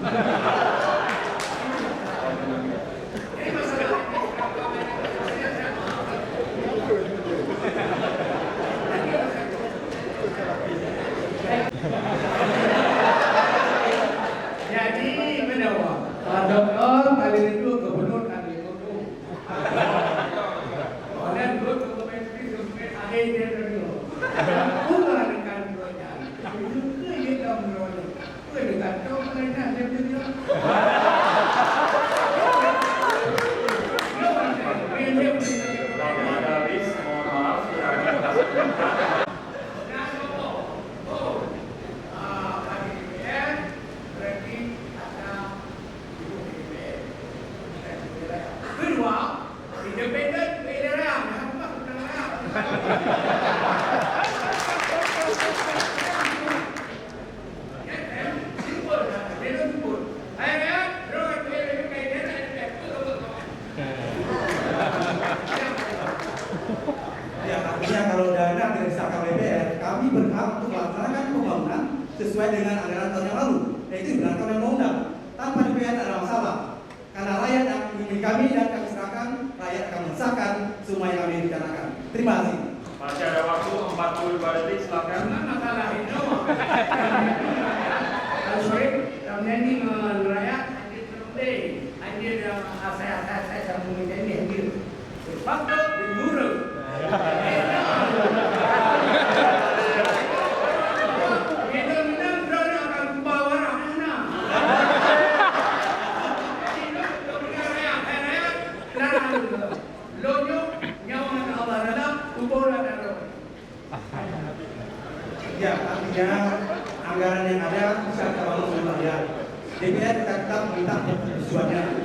Jadi masalah jadi menawar dokter kali itu gubernur kali itu oleh dua kompetensi sampai ada dia dulu bukan dengan duanya itu kita menolak kita tahu mereka dia punya Kalau dana dari KPBR, kami berhak untuk melaksanakan pembangunan sesuai dengan anggaran tahun yang lalu, yaitu dibenarkan oleh undang-undang. Tanpa DPR ada masalah, karena rakyat yang memilih kami dan kami serahkan, rakyat akan mensahkan semua yang kami rencanakan. Terima kasih. Masih ada waktu 45 detik, silakan. Masalah itu, sorry, kami ini rakyat hadir saya meminta ini hadir. Waktu diurus. Ya, artinya anggaran yang ada bisa terlalu banyak. DPR tetap minta persetujuannya.